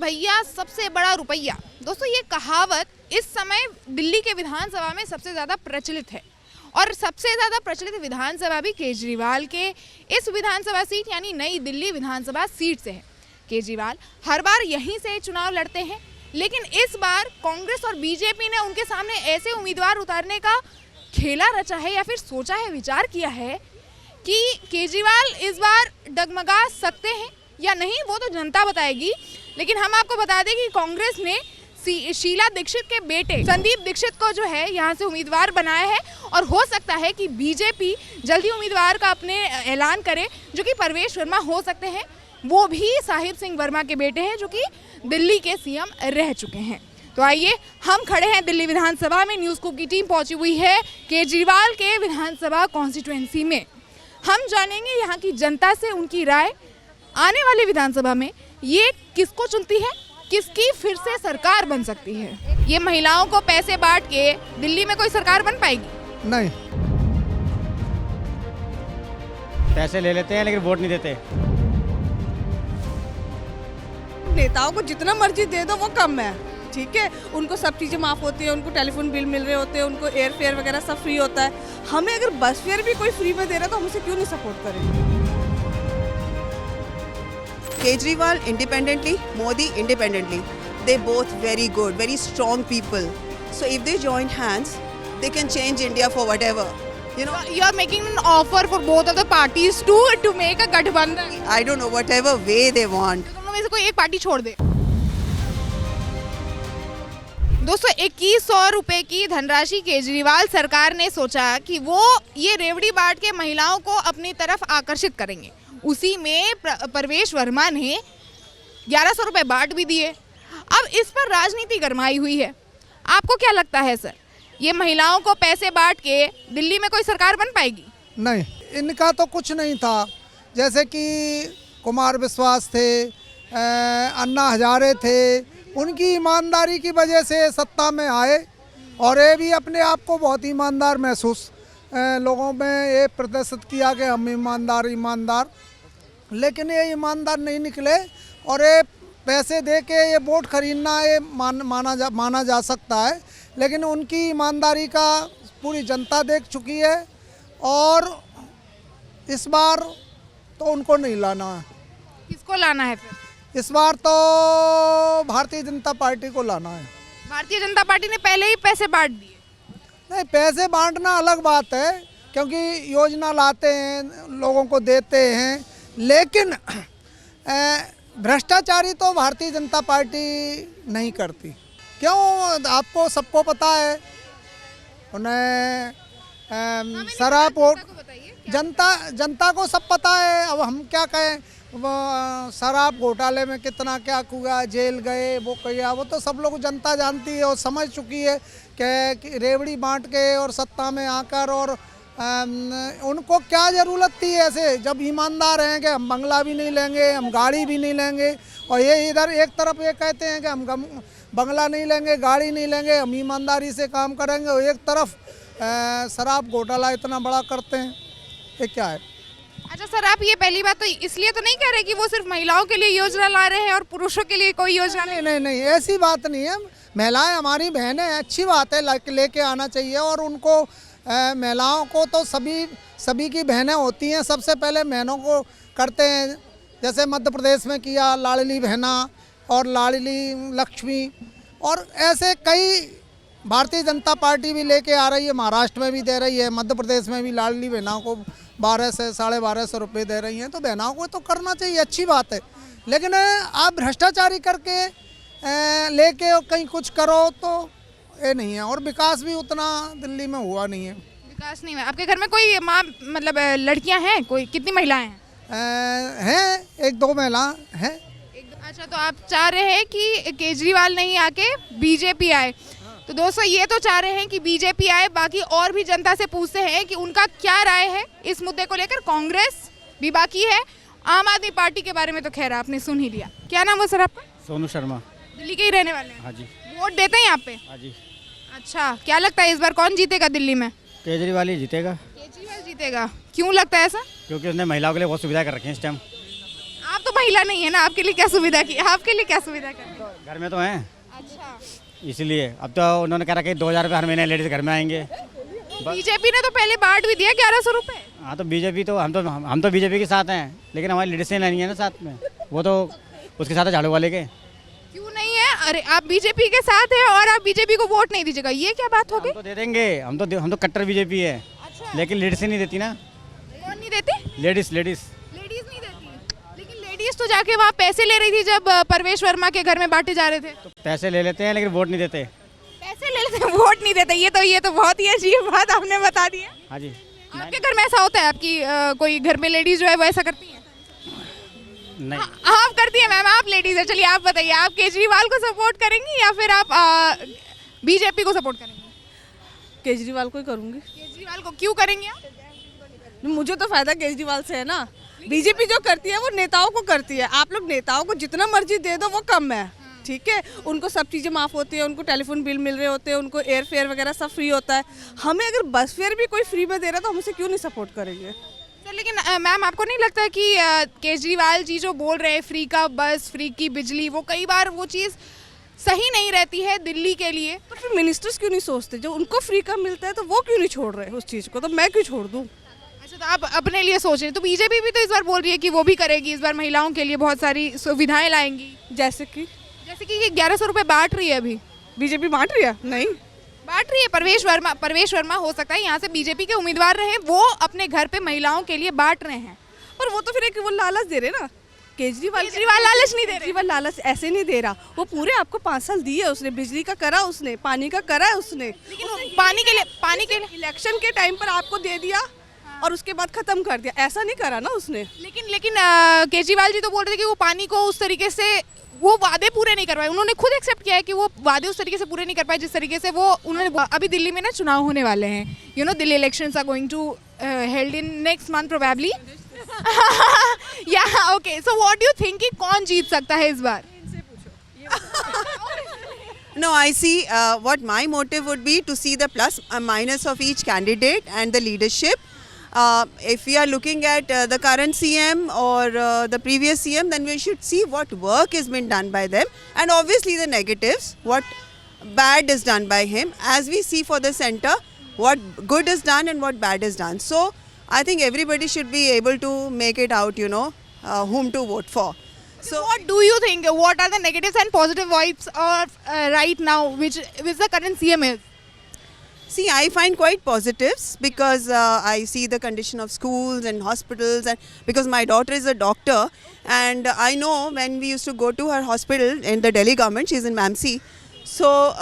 भैया सबसे बड़ा रुपया। दोस्तों ये कहावत इस समय दिल्ली के विधानसभा में सबसे ज़्यादा प्रचलित है और सबसे ज़्यादा प्रचलित विधानसभा भी केजरीवाल के इस विधानसभा सीट यानी नई दिल्ली विधानसभा सीट से है। केजरीवाल हर बार यहीं से चुनाव लड़ते हैं, लेकिन इस बार कांग्रेस और बीजेपी ने उनके सामने ऐसे उम्मीदवार उतारने का खेला रचा है या फिर सोचा है, विचार किया है कि केजरीवाल इस बार डगमगा सकते हैं या नहीं, वो तो जनता बताएगी। लेकिन हम आपको बता दें कि कांग्रेस ने शीला दीक्षित के बेटे संदीप दीक्षित को जो है यहाँ से उम्मीदवार बनाया है और हो सकता है कि बीजेपी जल्दी उम्मीदवार का अपने ऐलान करे, जो कि परवेश वर्मा हो सकते हैं। वो भी साहिब सिंह वर्मा के बेटे हैं, जो कि दिल्ली के सीएम रह चुके हैं। तो आइए, हम खड़े हैं दिल्ली विधानसभा में, न्यूज़ स्कूप की टीम पहुंची हुई है केजरीवाल के विधानसभा कॉन्स्टिट्यूएंसी में। हम जानेंगे यहाँ की जनता से उनकी राय, आने वाले विधानसभा में ये किसको चुनती है, किसकी फिर से सरकार बन सकती है। ये महिलाओं को पैसे बांट के दिल्ली में कोई सरकार बन पाएगी? नहीं, पैसे ले लेते हैं लेकिन वोट नहीं देते। नेताओं को जितना मर्जी दे दो वो कम है, ठीक है। उनको सब चीज़ें माफ़ होती है, उनको टेलीफोन बिल मिल रहे होते हैं, उनको एयर फेयर वगैरह सब फ्री होता है। हमें अगर बस फेयर भी कोई फ्री में दे रहा है तो हम उसे क्यों नहीं सपोर्ट करें। Kejriwal independently, Modi independently. They both very good, very strong people. So if they join hands, they can change India for whatever. You know, You are making an offer for both of the parties to make a गठबंधन। I don't know, whatever way they want. दोनों में से कोई एक party छोड़ दे। दोस्तों 2100 रुपए की धनराशि केजरीवाल सरकार ने सोचा कि वो ये रेवड़ी बांट के महिलाओं को अपनी तरफ आकर्षित करेंगे। उसी में परवेश वर्मा ने 1100 रुपए बांट भी दिए। अब इस पर राजनीति गरमाई हुई है। आपको क्या लगता है सर, ये महिलाओं को पैसे बांट के दिल्ली में कोई सरकार बन पाएगी? नहीं, इनका तो कुछ नहीं था। जैसे कि कुमार विश्वास थे, अन्ना हजारे थे, उनकी ईमानदारी की वजह से सत्ता में आए और ये भी अपने आप को बहुत ईमानदार महसूस लोगों में ये प्रदर्शित किया कि हम ईमानदार, लेकिन ये ईमानदार नहीं निकले और ये पैसे दे के ये वोट खरीदना ये माना जा सकता है, लेकिन उनकी ईमानदारी का पूरी जनता देख चुकी है और इस बार तो उनको नहीं लाना है। किसको लाना है फिर? इस बार तो भारतीय जनता पार्टी को लाना है। भारतीय जनता पार्टी ने पहले ही पैसे बांट दिए। नहीं, पैसे बांटना अलग बात है, क्योंकि योजना लाते हैं, लोगों को देते हैं, लेकिन भ्रष्टाचारी तो भारतीय जनता पार्टी नहीं करती। क्यों? आपको सबको पता है, उन्हें शराब जनता को सब पता है। अब हम क्या कहें, शराब घोटाले में कितना क्या हुआ, जेल गए, वो किया, वो तो सब लोग जनता जानती है और समझ चुकी है कि रेवड़ी बांट के और सत्ता में आकर और उनको क्या ज़रूरत थी ऐसे, जब ईमानदार हैं कि हम बंगला भी नहीं लेंगे, हम गाड़ी भी नहीं लेंगे, और ये इधर एक तरफ ये कहते हैं कि हम बंगला नहीं लेंगे, गाड़ी नहीं लेंगे, हम ईमानदारी से काम करेंगे, और एक तरफ शराब घोटाला इतना बड़ा करते हैं। ये क्या है? अच्छा सर, आप ये पहली बात तो इसलिए तो नहीं कह रहे कि वो सिर्फ महिलाओं के लिए योजना ला रहे हैं और पुरुषों के लिए कोई योजना नहीं, ऐसी बात नहीं है। महिलाएं हमारी बहनें हैं, अच्छी बात है, लेके आना चाहिए। और उनको महिलाओं को तो सभी की बहनें होती हैं, सबसे पहले बहनों को करते हैं। जैसे मध्य प्रदेश में किया लाडली बहना और लाडली लक्ष्मी, और ऐसे कई भारतीय जनता पार्टी भी लेके आ रही है, महाराष्ट्र में भी दे रही है, मध्य प्रदेश में भी लाडली बहनाओं को 1200 से 1250 रुपये दे रही हैं। तो बहनाओं को तो करना चाहिए, अच्छी बात है, लेकिन आप भ्रष्टाचारी करके लेके कहीं कुछ करो तो ये नहीं है। और विकास भी उतना दिल्ली में हुआ नहीं है। विकास नहीं हुआ। आपके घर में कोई माँ मतलब लड़कियां हैं? कोई कितनी महिलाएं हैं? हैं, 1-2 महिला हैं। अच्छा, तो आप चाह रहे हैं कि केजरीवाल नहीं आके बीजेपी आए। तो दोस्तों ये तो चाह रहे हैं कि बीजेपी आए, बाकी और भी जनता से पूछते हैं कि उनका क्या राय है इस मुद्दे को लेकर। कांग्रेस भी बाकी है, आम आदमी पार्टी के बारे में तो खैर आपने सुन ही लिया। क्या नाम है सर आपका? सोनू शर्मा। दिल्ली के ही रहने वाले हैं? हाँ जी। वोट देते हैं यहाँ पे? हाँ जी। अच्छा, क्या लगता है इस बार कौन जीतेगा दिल्ली में? केजरीवाल ही जीतेगा। केजरीवाल जीतेगा। क्यों लगता है ऐसा? क्योंकि उसने महिलाओं के लिए बहुत सुविधा कर रखी है इस टाइम। आप तो महिला नहीं है ना, आपके लिए क्या सुविधा की, आपके लिए क्या सुविधा कर? घर में तो हैं, अच्छा, इसलिए अब तो उन्होंने कह रखा कि 2000 रुपये हर महीने लेडीज़ घर में आएंगे। बीजेपी ने तो पहले बांट भी दिया 1100 रुपए। हाँ तो बीजेपी तो हम तो बीजेपी के साथ हैं, लेकिन हमारी लेडीज़ से नहीं है ना साथ में, वो तो उसके साथ है झाड़ू वाले के। क्यों नहीं है? अरे आप बीजेपी के साथ हैं और आप बीजेपी को वोट नहीं दीजिएगा, ये क्या बात हो गई? हम तो दे देंगे, हम तो कट्टर बीजेपी है, लेकिन लेडीज़ से नहीं देती ना। कौन नहीं देती? लेडीज़ लेडीज नहीं देती, लेकिन लेडीज तो जाके वहाँ पैसे ले रही थी जब परवेश वर्मा के घर में बांटे जा रहे थे। तो पैसे ले लेते हैं लेकिन वोट नहीं देते। पैसे ले लेते हैं, वोट नहीं देते, ये तो बहुत ही अजीब बात आपने बता दी है। हाँ जी। आपके घर में ऐसा होता है? आपकी कोई घर में लेडीज जो है वो ऐसा करती है? नहीं, आप करती है मैम, आप लेडीज है। चलिए आप बताइए, आप केजरीवाल को सपोर्ट करेंगी या फिर आप बीजेपी को सपोर्ट करेंगी? केजरीवाल को ही करूँगी। केजरीवाल को क्यों करेंगी आप? मुझे तो फायदा केजरीवाल से है ना। बीजेपी जो करती है वो नेताओं को करती है। आप लोग नेताओं को जितना मर्जी दे दो वो कम है, ठीक है। उनको सब चीज़ें माफ़ होती है, उनको टेलीफोन बिल मिल रहे होते हैं, उनको एयर फेयर वगैरह सब फ्री होता है। हमें अगर बस फेयर भी कोई फ्री में दे रहा है तो हम उसे क्यों नहीं सपोर्ट करेंगे? सर लेकिन मैम आपको नहीं लगता कि केजरीवाल जी जो बोल रहे हैं फ्री का बस, फ्री की बिजली, वो कई बार वो चीज़ सही नहीं रहती है दिल्ली के लिए? तो फिर मिनिस्टर्स क्यों नहीं सोचते, जो उनको फ्री का मिलता है तो वो क्यों नहीं छोड़ रहे उस चीज़ को, तो मैं क्यों छोड़ दूँ? अच्छा, तो आप अपने लिए सोच रहे हैं। तो बीजेपी भी तो इस बार बोल रही है कि वो भी करेगी, इस बार महिलाओं के लिए बहुत सारी सुविधाएं लाएंगी, जैसे कि 1100 रुपए बांट रही है अभी। बीजेपी बांट रही है? नहीं बांट रही है। परवेश वर्मा हो सकता है यहाँ से बीजेपी के उम्मीदवार रहे, वो अपने घर पे महिलाओं के लिए बांट रहे हैं। पर वो तो फिर एक वो लालच दे रहे ना। केजरीवाल लालच नहीं दे रहे। केजरीवाल लालच ऐसे नहीं दे रहा, वो पूरे आपको 5 साल दिए उसने, बिजली का करा उसने, पानी का करा है उसने, लेकिन वो पानी के लिए इलेक्शन के टाइम पर आपको दे दिया और उसके बाद खत्म कर दिया, ऐसा नहीं करा ना उसने। लेकिन केजरीवाल जी तो बोल रहे थे कि वो पानी को उस तरीके से वो वादे पूरे नहीं करवाए। उन्होंने खुद एक्सेप्ट किया है कि वो वादे उस तरीके से पूरे नहीं कर पाए जिस तरीके से वो उन्होंने। अभी दिल्ली में ना चुनाव होने वाले हैं, you know Delhi elections are going to held in next month probably. या okay, so what do you think कि कौन जीत सकता है इस बार? No, I see what my motive would be to see the plus and minus of each candidate and the leadership. If we are looking at the current CM or the previous CM, then we should see what work has been done by them, and obviously the negatives, what bad is done by him, as we see for the center, what good is done and what bad is done. So I think everybody should be able to make it out, you know, whom to vote for. So what do you think? What are the negatives and positive vibes of right now, which the current CM is? See, I find quite positives because I see the condition of schools and hospitals, and because my daughter is a doctor, and I know when we used to go to her hospital in the Delhi government, she's in MAMC. So,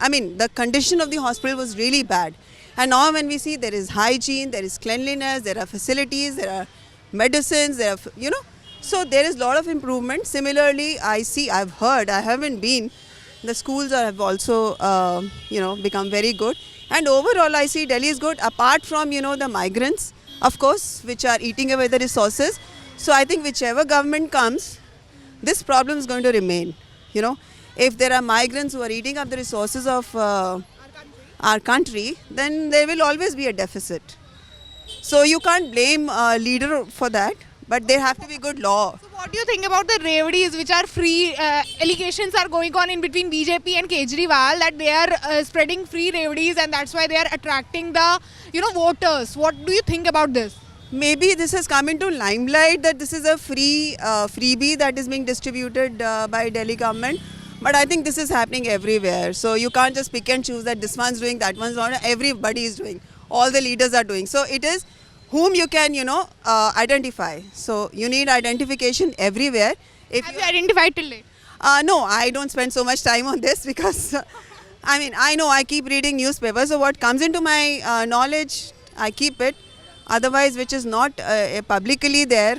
I mean, the condition of the hospital was really bad. And now when we see there is hygiene, there is cleanliness, there are facilities, there are medicines, there are, you know, so there is a lot of improvement. Similarly, I've heard, I haven't been, the schools have also, you know, become very good. And overall, I see Delhi is good, apart from, you know, the migrants, of course, which are eating away the resources. So I think whichever government comes, this problem is going to remain. You know, if there are migrants who are eating up the resources of our country, then there will always be a deficit. So you can't blame a leader for that, but there have to be good law. So what do you think about the revdis which are free? Allegations are going on in between BJP and Kejriwal that they are spreading free revdis and that's why they are attracting the, you know, voters. What do you think about this? Maybe this has come into limelight that this is a freebie that is being distributed by Delhi government. But I think this is happening everywhere. So you can't just pick and choose that this one's doing, that one's not. Everybody is doing. All the leaders are doing. So it is whom you can, you know, identify. So you need identification everywhere. If Have you identified till date? No, I don't spend so much time on this because, I mean, I know I keep reading newspapers. So what comes into my knowledge, I keep it. Otherwise, which is not publicly there,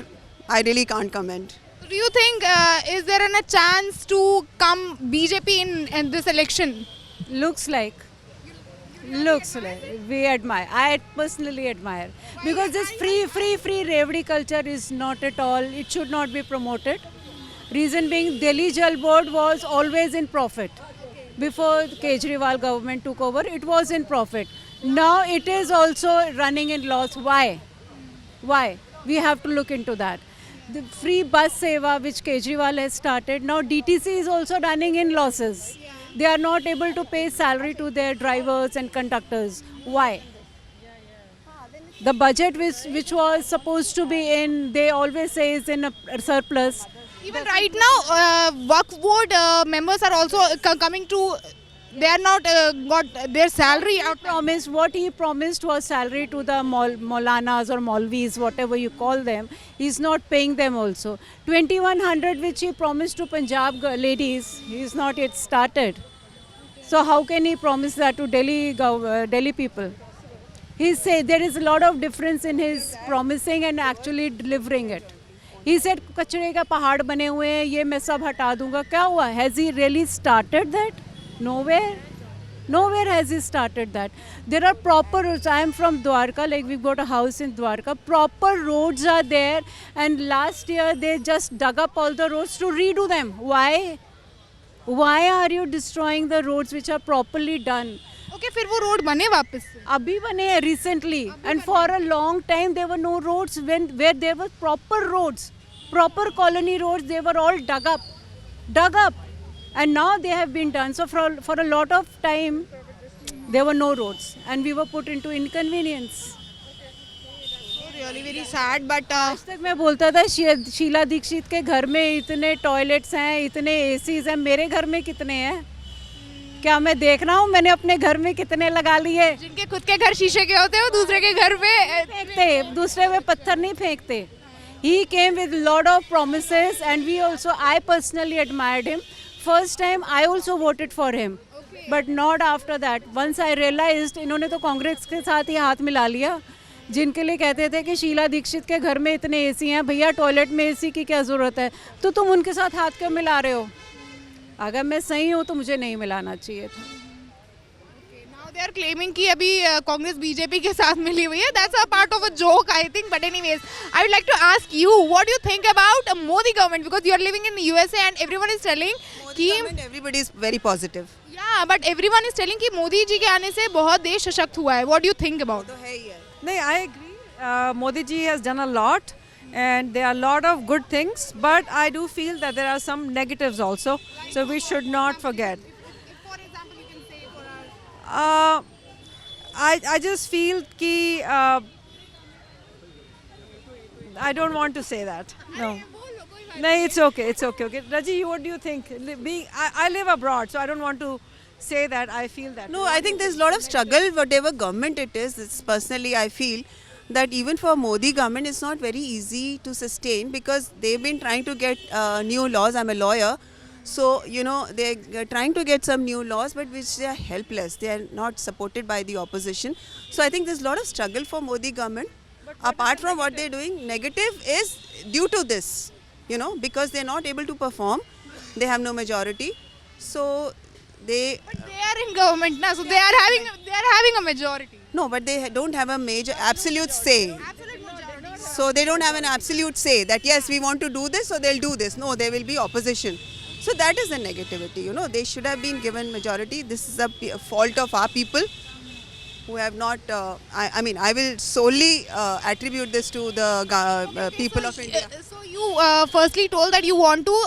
I really can't comment. Do you think is there a chance to come BJP in this election? Looks like we admire. I personally admire because this free revdi culture is not at all. It should not be promoted. Reason being, Delhi Jal Board was always in profit. Before the Kejriwal government took over, it was in profit. Now it is also running in loss. Why? We have to look into that. The free bus seva which Kejriwal has started. Now DTC is also running in losses. They are not able to pay salary to their drivers and conductors. Why? The budget which was supposed to be in, they always say is in a surplus. Even right now, Waqf board members are also coming to. They are not got their salary out. What he promised was salary to the Maulanas or Maulvis, whatever you call them. He's not paying them also. 2100 which he promised to Punjab ladies, he's not yet started. So how can he promise that to Delhi people? He said there is a lot of difference in his promising and actually delivering it. He said कचरे का पहाड़ बने हुए हैं, ये मैं सब हटा दूंगा. क्या हुआ? Has he really started that? Nowhere. Nowhere has he started that. There are proper roads. I am from Dwarka, like we've got a house in Dwarka. Proper roads are there, and last year they just dug up all the roads to redo them. Why? Why are you destroying the roads which are properly done? Okay, फिर वो road बने वापस से. अभी बने हैं recently, and for a long time there were no roads where there were proper roads, proper colony roads. They were all dug up. And now they have been done. So for a lot of time, there were no roads, and we were put into inconvenience. Really very sad, but आज तक मैं बोलता था शीला दीक्षित के घर में इतने toilets हैं, इतने एसीज हैं, मेरे घर में कितने हैं? क्या मैं देख रहा हूँ मैंने अपने घर में कितने लगा लिए? जिनके खुद के घर शीशे के होते हैं वो दूसरे के घर पे फेंकते, दूसरे पे पत्थर नहीं फेंकते. He came with lot of promises, and I personally admired him. First time I also voted for him, but not after that. Once I realized इन्होंने तो कांग्रेस के साथ ही हाथ मिला लिया, जिनके लिए कहते थे कि शीला दीक्षित के घर में इतने एसी हैं, भैया टॉयलेट में एसी की क्या ज़रूरत है, तो तुम उनके साथ हाथ क्यों मिला रहे हो? अगर मैं सही हूँ तो मुझे नहीं मिलाना चाहिए था. Now they are claiming कि अभी कांग्रेस बीजेपी के साथ मिली हुई है. That's a part of a joke, I think. But anyways, I would like to ask you, what do you think about Modi government? Because you are living in the USA and everyone is telling कि everybody is very positive. Yeah, but everyone is telling कि मोदी जी के आने से बहुत देश सशक्त हुआ है. What do you think about? No, I agree. Modi ji has done a lot, and there are a lot of good things, but I do feel that there are some negatives also. So we should not forget. For example, you can say for our I just feel कि I don't want to say that. No. No, it's okay. Okay. Raji, what do you think? I live abroad, so I don't want to say that. I feel that. No, I think there's a lot of struggle, whatever government it is. It's personally, I feel that even for Modi government, it's not very easy to sustain because they've been trying to get new laws. I'm a lawyer. So, they're trying to get some new laws, but which they are helpless. They are not supported by the opposition. So, I think there's a lot of struggle for Modi government. Apart from what they're doing, negative is due to this, because they're not able to perform. They have no majority. So, But they are in government now, so they are having a majority. No, but they don't have a major absolute say. So they don't have an absolute say that yes, we want to do this, so they'll do this. No, there will be opposition. So that is a negativity. They should have been given majority. This is a fault of our people who have not. I will solely attribute this to the people of India. So you firstly told that you want to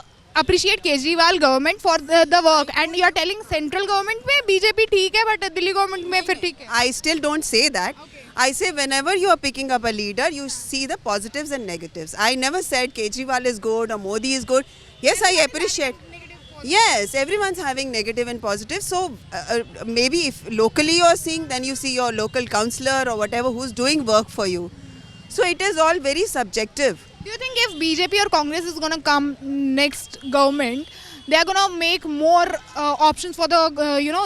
appreciate Kejriwal government for the work, and you are telling central government में BJP ठीक है, but Delhi government में फिर ठीक है. I still don't say that. I say whenever you are picking up a leader, you see the positives and negatives. I never said Kejriwal is good or Modi is good. Yes, I appreciate. Yes, everyone's having negative and positive. So maybe if locally you are seeing, then you see your local councillor or whatever who's doing work for you. So it is all very subjective. Do you think if BJP or Congress is going to come next government, they are going to make more options for the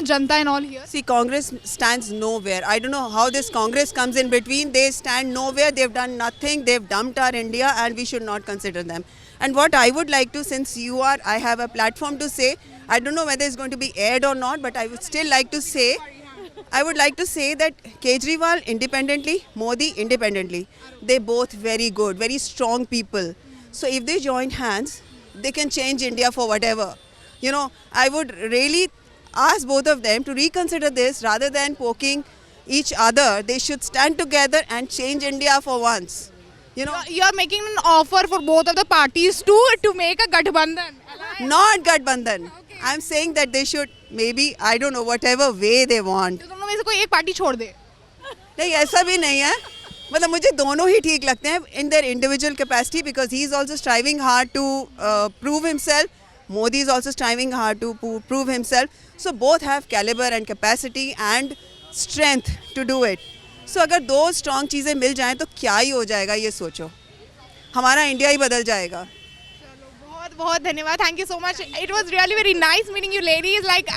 Janta and all here? See, Congress stands nowhere. I don't know how this Congress comes in between. They stand nowhere. They've done nothing. They've dumped our India, and we should not consider them. And what I would like to, since I have a platform to say, I don't know whether it's going to be aired or not, but I would still like to say, that Kejriwal independently, Modi independently, they both very good, very strong people. So if they join hands, they can change India for whatever. I would really ask both of them to reconsider this rather than poking each other. They should stand together and change India for once. You know, You are making an offer for both of the parties to make a Gathbandhan. not Gathbandhan. I'm saying that they should maybe, I don't know, whatever way they want. तो दोनों में से कोई एक party छोड़ दे. नहीं ऐसा भी नहीं है, मतलब मुझे दोनों ही ठीक लगते हैं in their individual capacity because he is also striving hard to prove himself. Modi is also striving hard to prove himself. So both have caliber and capacity and strength to do it. So अगर दो strong चीज़ें मिल जाएं तो क्या ही हो जाएगा ये सोचो, हमारा इंडिया ही बदल जाएगा. बहुत बहुत धन्यवाद. Thank you so much. It was really very nice meeting you ladies. Like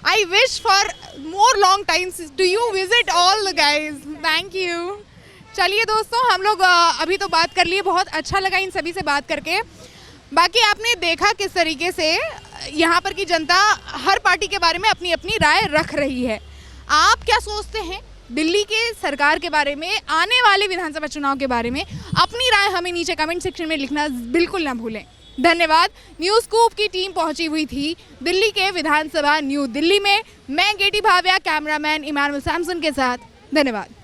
I wish for more long times to you visit all the guys. Thank you. चलिए दोस्तों, हम लोग अभी तो बात कर लिए, बहुत अच्छा लगा इन सभी से बात करके. बाकी आपने देखा किस तरीके से यहाँ पर की जनता हर पार्टी के बारे में अपनी अपनी राय रख रही है. आप क्या सोचते हैं दिल्ली के सरकार के बारे में, आने वाले विधानसभा चुनाव के बारे में? अपनी राय हमें नीचे कमेंट सेक्शन में लिखना बिल्कुल ना भूलें. धन्यवाद. न्यूज़ स्कूप की टीम पहुंची हुई थी दिल्ली के विधानसभा न्यू दिल्ली में. मैं गेटी भाविया, कैमरामैन इमानुअल सैमसन के साथ. धन्यवाद.